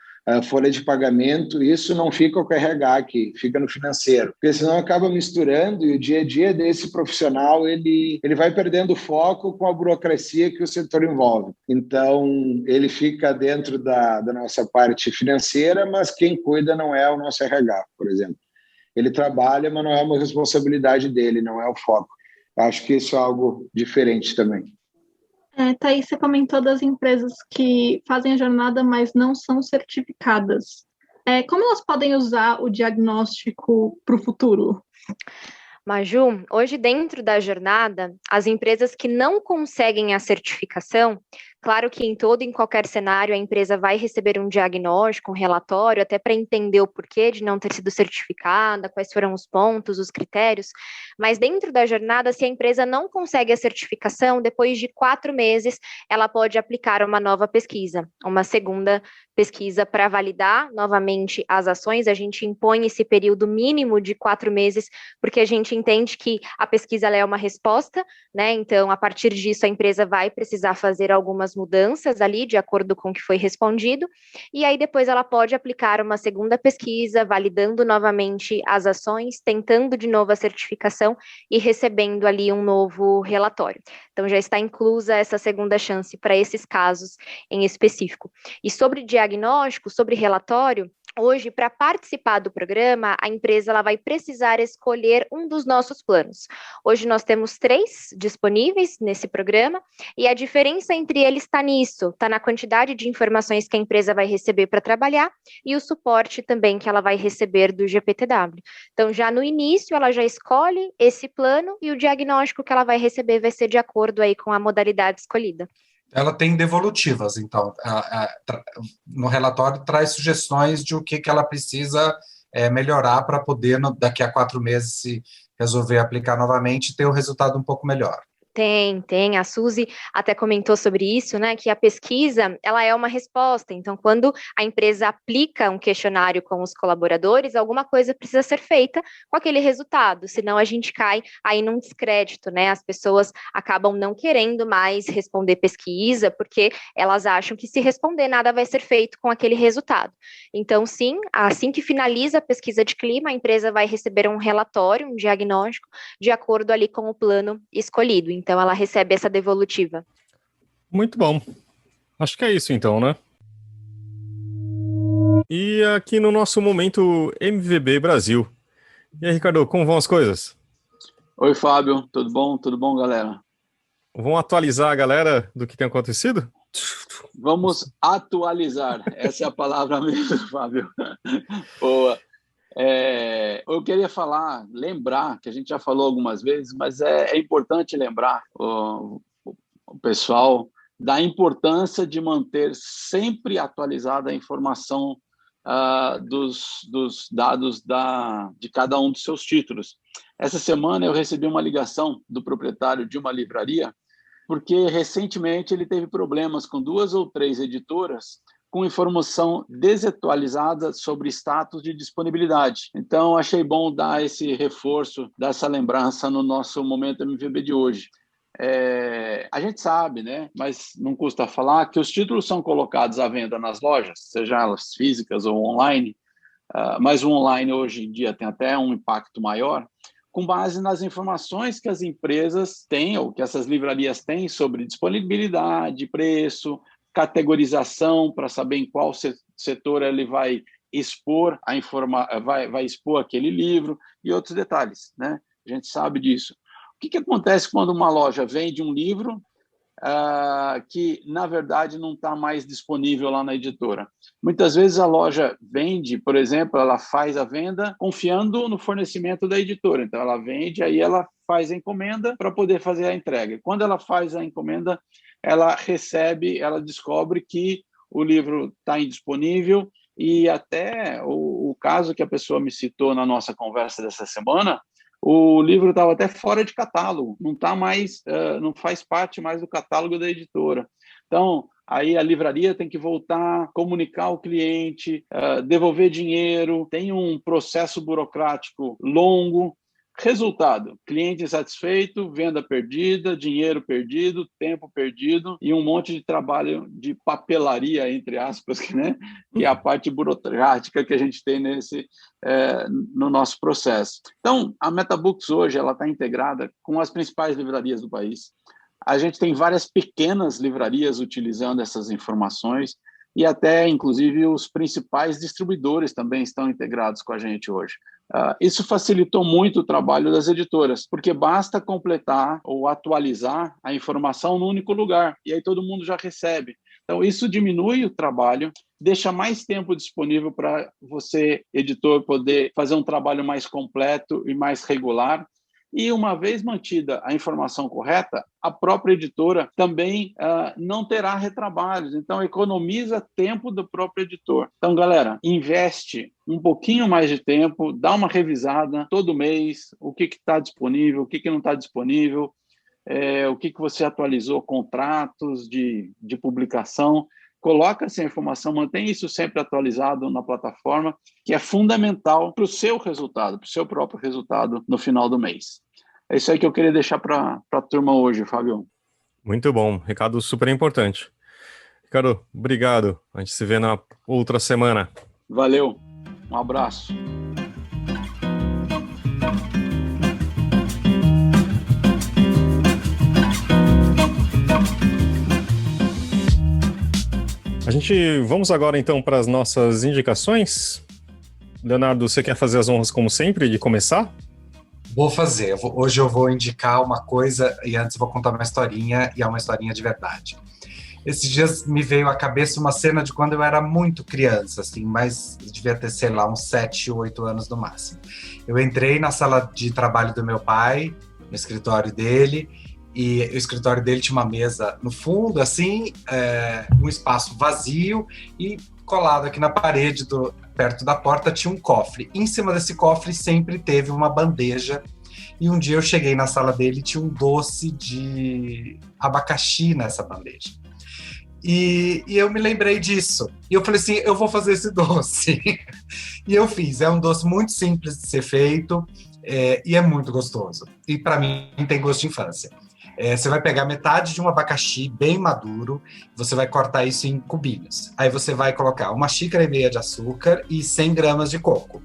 folha de pagamento, isso não fica com o RH aqui, fica no financeiro, porque senão acaba misturando e o dia a dia desse profissional ele vai perdendo foco com a burocracia que o setor envolve. Então, ele fica dentro da nossa parte financeira, mas quem cuida não é o nosso RH, por exemplo. Ele trabalha, mas não é uma responsabilidade dele, não é o foco. Acho que isso é algo diferente também. Thaís, você comentou das empresas que fazem a jornada, mas não são certificadas. Como elas podem usar o diagnóstico para o futuro? Maju, hoje dentro da jornada, as empresas que não conseguem a certificação, claro que em todo e em qualquer cenário a empresa vai receber um diagnóstico, um relatório, até para entender o porquê de não ter sido certificada, quais foram os pontos, os critérios, mas dentro da jornada, se a empresa não consegue a certificação, depois de 4 meses, ela pode aplicar uma nova pesquisa, uma segunda pesquisa para validar novamente as ações. A gente impõe esse período mínimo de 4 meses, porque a gente entende que a pesquisa ela é uma resposta, né? Então, a partir disso, a empresa vai precisar fazer algumas mudanças ali, de acordo com o que foi respondido, e aí depois ela pode aplicar uma segunda pesquisa, validando novamente as ações, tentando de novo a certificação e recebendo ali um novo relatório. Então, já está inclusa essa segunda chance para esses casos em específico. E sobre diagnóstico, sobre relatório, hoje, para participar do programa, a empresa ela vai precisar escolher um dos nossos planos. Hoje nós temos 3 disponíveis nesse programa, e a diferença entre eles está nisso, está na quantidade de informações que a empresa vai receber para trabalhar e o suporte também que ela vai receber do GPTW. Então, já no início, ela já escolhe esse plano e o diagnóstico que ela vai receber vai ser de acordo aí com a modalidade escolhida. Ela tem devolutivas, então, no relatório traz sugestões de o que ela precisa melhorar para poder, daqui a 4 meses, se resolver aplicar novamente, ter um resultado um pouco melhor. Tem. A Suzy até comentou sobre isso, né, que a pesquisa, ela é uma resposta. Então, quando a empresa aplica um questionário com os colaboradores, alguma coisa precisa ser feita com aquele resultado, senão a gente cai aí num descrédito, né? As pessoas acabam não querendo mais responder pesquisa, porque elas acham que se responder nada vai ser feito com aquele resultado. Então, sim, assim que finaliza a pesquisa de clima, a empresa vai receber um relatório, um diagnóstico, de acordo ali com o plano escolhido. Então, ela recebe essa devolutiva. Muito bom. Acho que é isso, então, né? E aqui no nosso momento MVB Brasil. E aí, Ricardo, como vão as coisas? Oi, Fábio. Tudo bom? Tudo bom, galera? Vão atualizar a galera do que tem acontecido? Vamos atualizar. Essa é a palavra mesmo, Fábio. Boa. Eu queria lembrar, que a gente já falou algumas vezes, mas é importante lembrar o pessoal da importância de manter sempre atualizada a informação dos dados de cada um dos seus títulos. Essa semana eu recebi uma ligação do proprietário de uma livraria, porque recentemente ele teve problemas com 2 ou 3 editoras com informação desatualizada sobre status de disponibilidade. Então, achei bom dar esse reforço, dar essa lembrança no nosso Momento MVB de hoje. A gente sabe, né, mas não custa falar, que os títulos são colocados à venda nas lojas, seja elas físicas ou online, mas o online hoje em dia tem até um impacto maior, com base nas informações que as empresas têm, ou que essas livrarias têm, sobre disponibilidade, preço, categorização, para saber em qual setor ele vai expor vai expor aquele livro e outros detalhes, né? A gente sabe disso. O que acontece quando uma loja vende um livro que, na verdade, não está mais disponível lá na editora? Muitas vezes a loja vende, por exemplo, ela faz a venda confiando no fornecimento da editora. Então, ela vende, aí ela faz a encomenda para poder fazer a entrega. Quando ela faz a encomenda, ela descobre que o livro está indisponível, e até o caso que a pessoa me citou na nossa conversa dessa semana, o livro estava até fora de catálogo, não está mais, não faz parte mais do catálogo da editora. Então, aí a livraria tem que voltar, comunicar ao cliente, devolver dinheiro, tem um processo burocrático longo. Resultado: cliente insatisfeito, venda perdida, dinheiro perdido, tempo perdido e um monte de trabalho de papelaria, entre aspas, né? Que é a parte burocrática que a gente tem no nosso processo. Então, a MetaBooks hoje está integrada com as principais livrarias do país. A gente tem várias pequenas livrarias utilizando essas informações, e até, inclusive, os principais distribuidores também estão integrados com a gente hoje. Isso facilitou muito o trabalho das editoras, porque basta completar ou atualizar a informação num único lugar, e aí todo mundo já recebe. Então, isso diminui o trabalho, deixa mais tempo disponível para você, editor, poder fazer um trabalho mais completo e mais regular. E, uma vez mantida a informação correta, a própria editora também não terá retrabalhos. Então, economiza tempo do próprio editor. Então, galera, investe um pouquinho mais de tempo, dá uma revisada todo mês, o que está disponível, o que não está disponível, o que você atualizou, contratos de publicação. Coloca essa informação, mantém isso sempre atualizado na plataforma, que é fundamental para o seu resultado, para o seu próprio resultado no final do mês. É isso aí que eu queria deixar para a turma hoje, Fábio. Muito bom, recado super importante. Ricardo, obrigado. A gente se vê na outra semana. Valeu, um abraço. Vamos agora então para as nossas indicações. Leonardo, você quer fazer as honras como sempre de começar? Vou fazer. Hoje eu vou indicar uma coisa e antes vou contar uma historinha, e é uma historinha de verdade. Esses dias me veio à cabeça uma cena de quando eu era muito criança, assim, mas devia ter, sei lá, uns 7 ou 8 anos no máximo. Eu entrei na sala de trabalho do meu pai, no escritório dele, e o escritório dele tinha uma mesa no fundo, assim, um espaço vazio, e colado aqui na parede, perto da porta, tinha um cofre. Em cima desse cofre sempre teve uma bandeja, e um dia eu cheguei na sala dele e tinha um doce de abacaxi nessa bandeja. E eu me lembrei disso. E eu falei assim, eu vou fazer esse doce. E eu fiz. É um doce muito simples de ser feito, e é muito gostoso. E para mim tem gosto de infância. Você vai pegar metade de um abacaxi bem maduro, você vai cortar isso em cubinhos. Aí você vai colocar 1,5 xícaras de açúcar e 100 gramas de coco.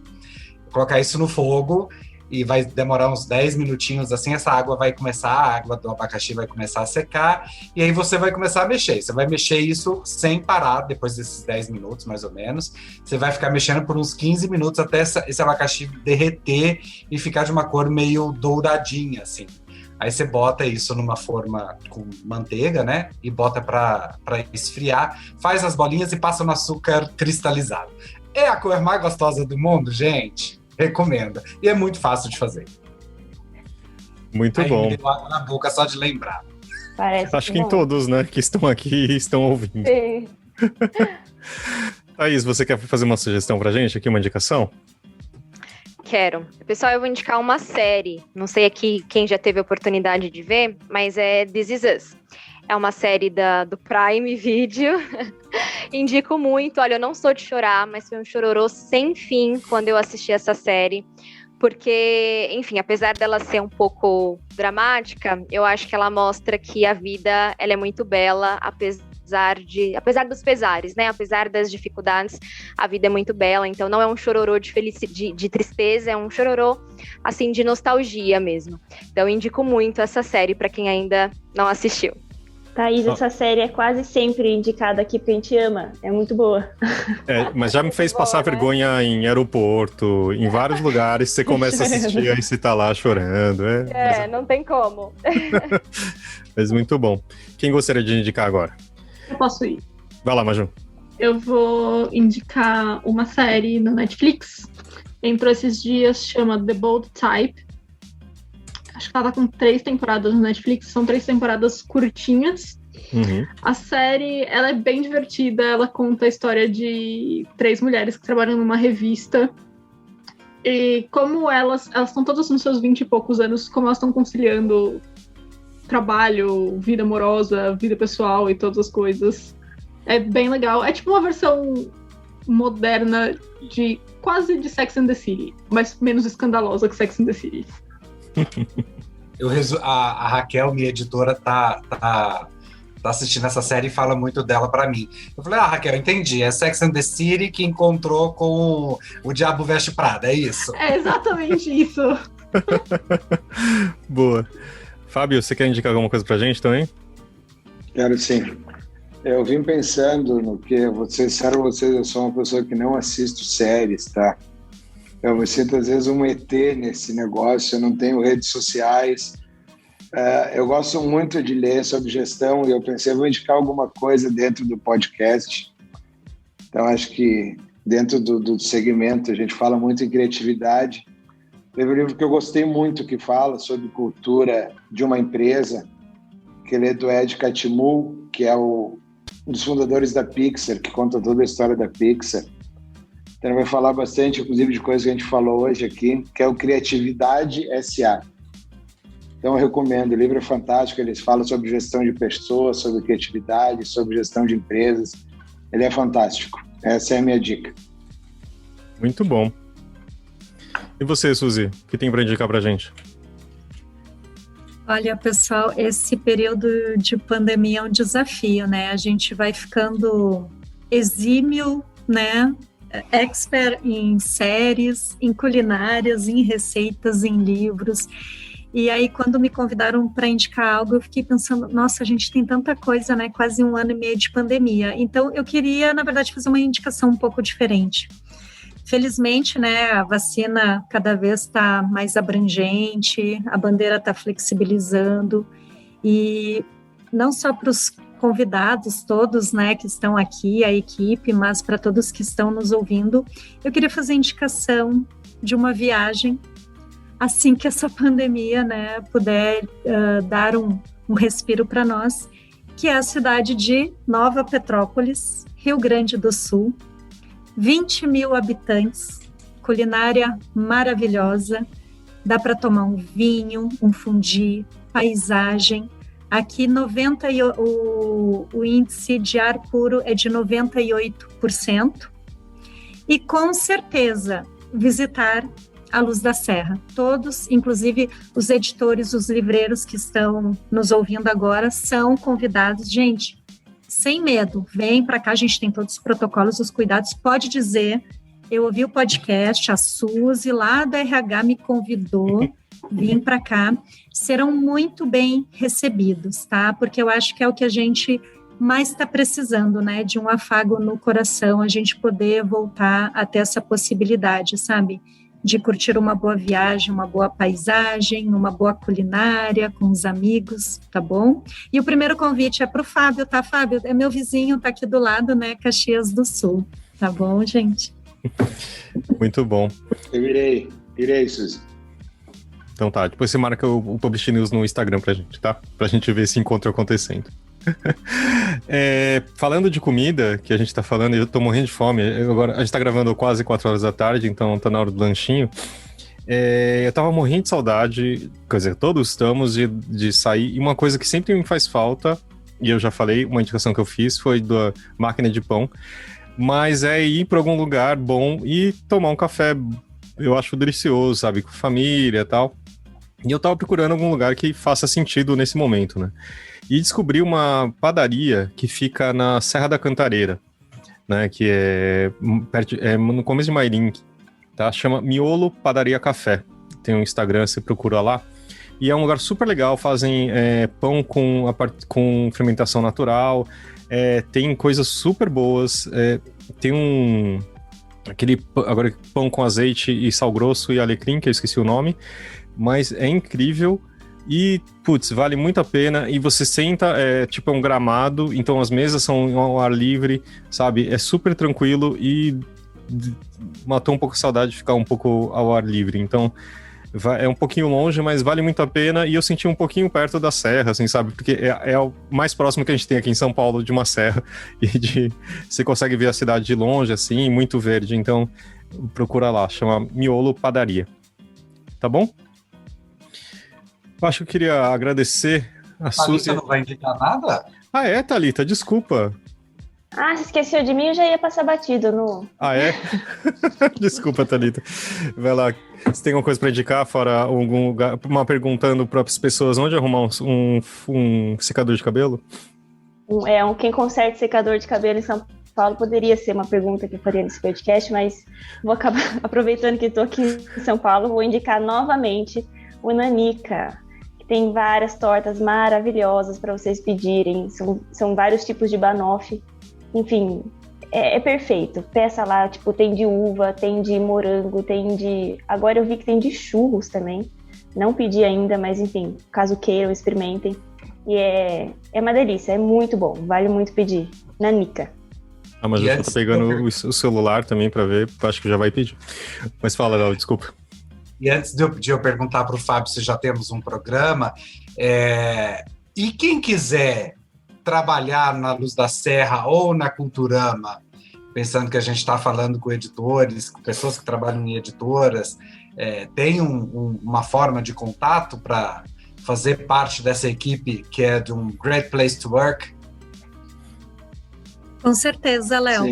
Colocar isso no fogo e vai demorar uns 10 minutinhos, assim, a água do abacaxi vai começar a secar, e aí você vai começar a mexer. Você vai mexer isso sem parar, depois desses 10 minutos, mais ou menos. Você vai ficar mexendo por uns 15 minutos até esse abacaxi derreter e ficar de uma cor meio douradinha, assim. Aí você bota isso numa forma com manteiga, né? E bota para esfriar, faz as bolinhas e passa no açúcar cristalizado. É a cor mais gostosa do mundo, gente. Recomendo. E é muito fácil de fazer. Muito Aí bom. me deu água na boca só de lembrar. Parece Acho que em bom. todos, né, que estão aqui e estão ouvindo. Sim. Thaís, você quer fazer uma sugestão pra gente aqui, uma indicação? Quero. Pessoal, eu vou indicar uma série. Não sei aqui quem já teve a oportunidade de ver, mas é This Is Us. É uma série do Prime Video. Indico muito. Olha, eu não sou de chorar, mas foi um chororô sem fim quando eu assisti essa série. Porque, enfim, apesar dela ser um pouco dramática, eu acho que ela mostra que a vida ela é muito bela, apesar dos pesares, né? Apesar das dificuldades, a vida é muito bela. Então não é um chororô de tristeza, é um chororô, assim, de nostalgia mesmo. Então eu indico muito essa série para quem ainda não assistiu. Thaís, essa série é quase sempre indicada aqui porque a gente ama. É muito boa. Mas já me fez passar boa, né? vergonha em aeroporto, em vários lugares, você começa a assistir, aí você tá lá chorando. Não tem como. Mas muito bom. Quem gostaria de indicar agora? Eu posso ir. Vai lá, Maju. Eu vou indicar uma série na Netflix. Entrou esses dias, chama The Bold Type. Acho que ela tá com 3 temporadas na Netflix. São 3 temporadas curtinhas. Uhum. A série, ela é bem divertida. Ela conta a história de 3 mulheres que trabalham numa revista. E como elas estão todas nos seus 20 e poucos anos, como elas estão conciliando trabalho, vida amorosa, vida pessoal e todas as coisas. É bem legal. É tipo uma versão moderna quase de Sex and the City, mas menos escandalosa que Sex and the City. A Raquel, minha editora, tá assistindo essa série e fala muito dela pra mim. Eu falei, Raquel, entendi. É Sex and the City que encontrou com o Diabo Veste Prada, é isso? É exatamente isso. Boa. Fábio, você quer indicar alguma coisa pra gente também? Quero sim. Eu vim pensando no que vocês, eu sou uma pessoa que não assisto séries, tá? Eu me sinto às vezes um ET nesse negócio, eu não tenho redes sociais. Eu gosto muito de ler sobre gestão e eu pensei, vou indicar alguma coisa dentro do podcast. Então, acho que dentro do segmento a gente fala muito em criatividade. Teve um livro que eu gostei muito que fala sobre cultura de uma empresa, que ele é do Ed Catmull, que é um dos fundadores da Pixar, que conta toda a história da Pixar. Então ele vai falar bastante, inclusive, de coisas que a gente falou hoje aqui, que é o Criatividade S.A. Então eu recomendo, o livro é fantástico, eles falam sobre gestão de pessoas, sobre criatividade, sobre gestão de empresas. Ele é fantástico. Essa é a minha dica. Muito bom. E você, Suzy, o que tem para indicar pra gente? Olha, pessoal, esse período de pandemia é um desafio, né? A gente vai ficando exímio, né? Expert em séries, em culinárias, em receitas, em livros. E aí, quando me convidaram para indicar algo, eu fiquei pensando, nossa, a gente tem tanta coisa, né? Quase 1 ano e meio de pandemia. Então, eu queria, na verdade, fazer uma indicação um pouco diferente. Felizmente, né, a vacina cada vez está mais abrangente, a bandeira está flexibilizando, e não só para os convidados todos, né, que estão aqui, a equipe, mas para todos que estão nos ouvindo, eu queria fazer indicação de uma viagem, assim que essa pandemia, né, puder dar um respiro para nós, que é a cidade de Nova Petrópolis, Rio Grande do Sul. 20 mil habitantes, culinária maravilhosa, dá para tomar um vinho, um fondue, paisagem. Aqui o índice de ar puro é de 98%. E com certeza visitar a Luz da Serra. Todos, inclusive os editores, os livreiros que estão nos ouvindo agora, são convidados. Gente, sem medo, vem para cá, a gente tem todos os protocolos, os cuidados, pode dizer, eu ouvi o podcast, a Suzy lá da RH me convidou, vim para cá, serão muito bem recebidos, tá? Porque eu acho que é o que a gente mais está precisando, né? De um afago no coração, a gente poder voltar a ter essa possibilidade, sabe? de curtir uma boa viagem, uma boa paisagem, uma boa culinária com os amigos, tá bom? E o primeiro convite é para o Fábio, tá, Fábio? É meu vizinho, tá aqui do lado, né, Caxias do Sul, tá bom, gente? Muito bom. Eu irei, Suzy. Então tá, depois você marca o Publish News no Instagram pra gente, tá? Pra gente ver esse encontro acontecendo. Falando de comida, que a gente tá falando, eu tô morrendo de fome. Agora, a gente tá gravando quase 4 horas da tarde, então tá na hora do lanchinho. Eu tava morrendo de saudade, quer dizer, todos estamos, de sair. E uma coisa que sempre me faz falta, e eu já falei, uma indicação que eu fiz foi da máquina de pão, mas é ir pra algum lugar bom e tomar um café, eu acho delicioso, sabe, com família e tal. E eu tava procurando algum lugar que faça sentido nesse momento, né? E descobri uma padaria que fica na Serra da Cantareira, né? Que é no começo de Mairim, tá? Chama Miolo Padaria Café. Tem um Instagram, você procura lá. E é um lugar super legal, fazem pão com fermentação natural, tem coisas super boas, tem aquele agora pão com azeite e sal grosso e alecrim, que eu esqueci o nome, mas é incrível e, putz, vale muito a pena. E você senta, é um gramado, então as mesas são ao ar livre, sabe? É super tranquilo e matou um pouco a saudade de ficar um pouco ao ar livre. Então, é um pouquinho longe, mas vale muito a pena. E eu senti um pouquinho perto da serra, assim, sabe? Porque é o mais próximo que a gente tem aqui em São Paulo de uma serra. E você consegue ver a cidade de longe, assim, muito verde. Então, procura lá, chama Miolo Padaria. Tá bom? Eu acho que eu queria agradecer a Suzy. Thalita não vai indicar nada? Thalita, desculpa. Você esqueceu de mim, eu já ia passar batido no... Desculpa, Thalita. Vai lá. Você tem alguma coisa para indicar, fora algum lugar, perguntando para as pessoas onde arrumar um secador de cabelo? Quem conserta secador de cabelo em São Paulo poderia ser uma pergunta que eu faria nesse podcast, mas vou acabar aproveitando que estou aqui em São Paulo, vou indicar novamente o Nanica, que tem várias tortas maravilhosas para vocês pedirem, são vários tipos de banoffee, enfim, é perfeito. Peça lá, tem de uva, tem de morango, tem de... Agora eu vi que tem de churros também, não pedi ainda, mas enfim, caso queiram, experimentem. E é uma delícia, é muito bom, vale muito pedir. Nanica. Mas eu tô pegando o celular também para ver, acho que já vai pedir. Mas fala, Léo, desculpa. E antes de eu perguntar para o Fábio se já temos um programa, e quem quiser trabalhar na Luz da Serra ou na Culturama, pensando que a gente está falando com editores, com pessoas que trabalham em editoras, tem uma forma de contato para fazer parte dessa equipe que é de um Great Place to Work? Com certeza, Léo.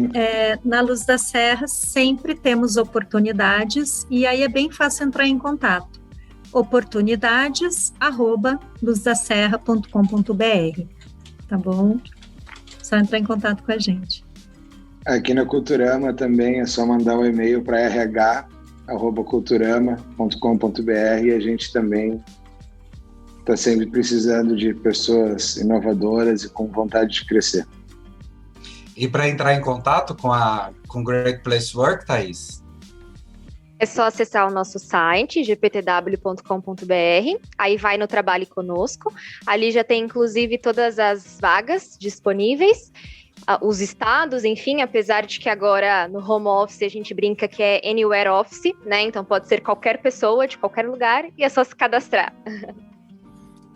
Na Luz da Serra sempre temos oportunidades e aí é bem fácil entrar em contato. oportunidades@luzdaserra.com.br, tá bom? Só entrar em contato com a gente. Aqui na Culturama também é só mandar um e-mail para rh@culturama.com.br e a gente também está sempre precisando de pessoas inovadoras e com vontade de crescer. E para entrar em contato com Great Place to Work, Thaís? É só acessar o nosso site, gptw.com.br, aí vai no Trabalhe Conosco, ali já tem inclusive todas as vagas disponíveis, os estados, enfim, apesar de que agora no home office a gente brinca que é anywhere office, né? Então pode ser qualquer pessoa, de qualquer lugar, e é só se cadastrar.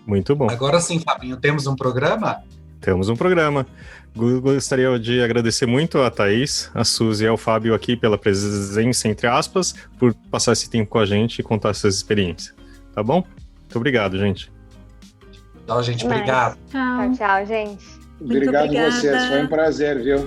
Muito bom. Agora sim, Fabinho, temos um programa? Temos um programa. Gostaria de agradecer muito a Thaís, a Suzy e ao Fábio aqui pela presença, entre aspas, por passar esse tempo com a gente e contar essas experiências. Tá bom? Muito obrigado, gente. Tchau, gente. Obrigado. Tchau, gente. Obrigado a vocês. Foi um prazer, viu?